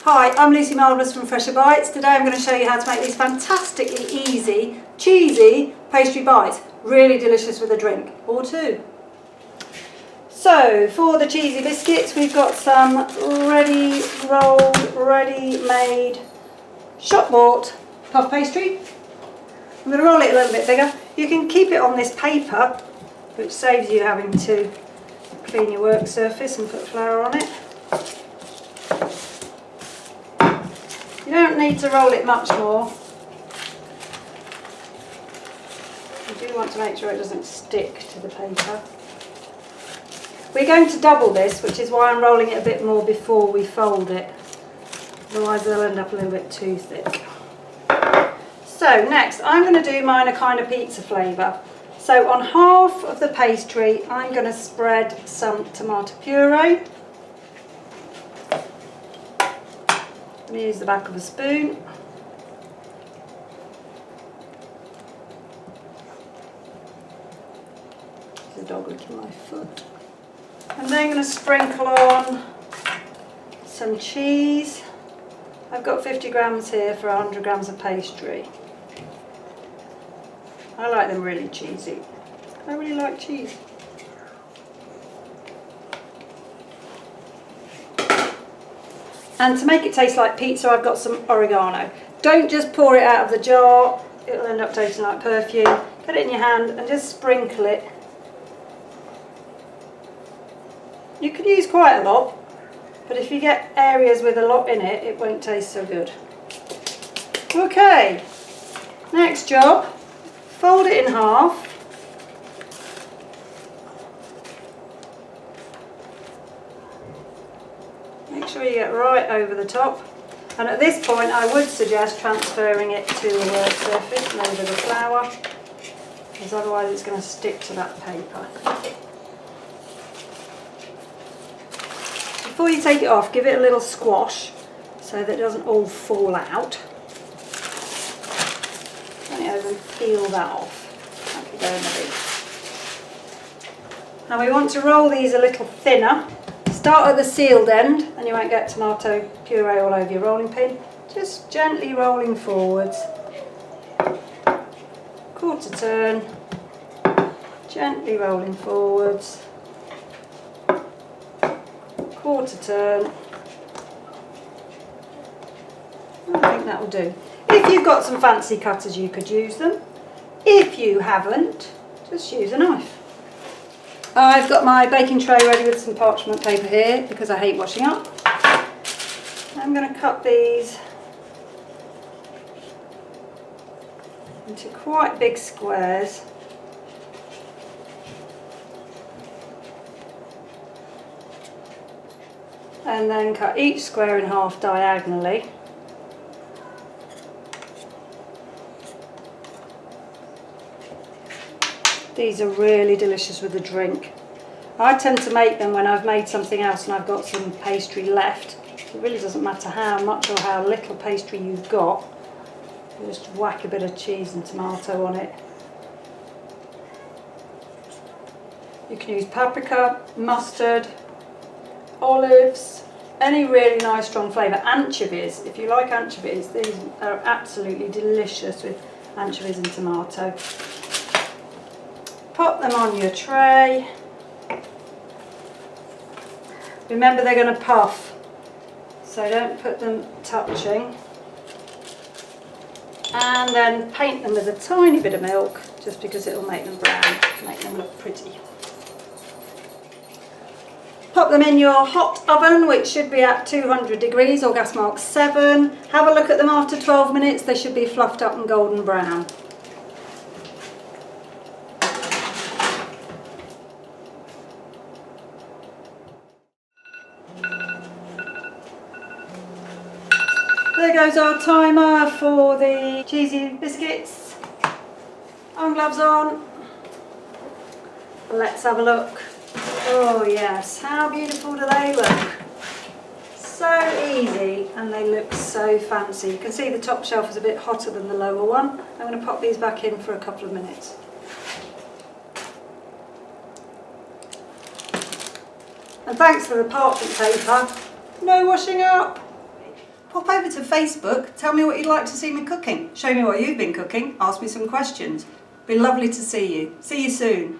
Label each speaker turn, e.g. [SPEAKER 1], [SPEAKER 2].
[SPEAKER 1] Hi, I'm Lucy Marvellous from Fresher Bites. Today I'm going to show you how to make these fantastically easy, cheesy pastry bites. Really delicious with a drink or two. So for the cheesy biscuits we've got some ready rolled, ready made, shop bought puff pastry. I'm going to roll it a little bit bigger. You can keep it on this paper, which saves you having to clean your work surface and put flour on it. You don't need to roll it much more. You do want to make sure it doesn't stick to the paper. We're going to double this, which is why I'm rolling it a bit more before we fold it. Otherwise they'll end up a little bit too thick. So next I'm going to do mine a kind of pizza flavour. So on half of the pastry I'm going to spread some tomato puree. I'm going to use the back of a spoon. There's a dog licking my foot. And then I'm going to sprinkle on some cheese. I've got 50 grams here for 100 grams of pastry. I like them really cheesy. I really like cheese. And to make it taste like pizza, I've got some oregano. Don't just pour it out of the jar, it'll end up tasting like perfume. Get it in your hand and just sprinkle it. You can use quite a lot, but if you get areas with a lot in it, it won't taste so good. Okay, next job, fold it in half. Make sure you get right over the top, and at this point I would suggest transferring it to a work surface and over the flour, because otherwise it's going to stick to that paper. Before you take it off, give it a little squash so that it doesn't all fall out. Turn it over and peel that off. That can go in the bin. Now we want to roll these a little thinner. Start at the sealed end and you won't get tomato puree all over your rolling pin. Just gently rolling forwards. Quarter turn. Gently rolling forwards. Quarter turn. I think that will do. If you've got some fancy cutters you could use them. If you haven't, just use a knife. I've got my baking tray ready with some parchment paper here because I hate washing up. I'm going to cut these into quite big squares. And then cut each square in half diagonally. These are really delicious with a drink. I tend to make them when I've made something else and I've got some pastry left. It really doesn't matter how much or how little pastry you've got. You just whack a bit of cheese and tomato on it. You can use paprika, mustard, olives, any really nice strong flavour. Anchovies, if you like anchovies, these are absolutely delicious with anchovies and tomato. Pop them on your tray. Remember they're going to puff, so don't put them touching. And then paint them with a tiny bit of milk, just because it will make them brown, make them look pretty. Pop them in your hot oven, which should be at 200 degrees or gas mark 7. Have a look at them after 12 minutes, they should be fluffed up and golden brown. There goes our timer for the cheesy biscuits. Arm gloves on. Let's have a look. Oh yes, how beautiful do they look? So easy and they look so fancy. You can see the top shelf is a bit hotter than the lower one. I'm going to pop these back in for a couple of minutes. And thanks for the parchment paper, no washing up. pop over to Facebook, tell me what you'd like to see me cooking. Show me what you've been cooking, ask me some questions. Be lovely to see you. See you soon.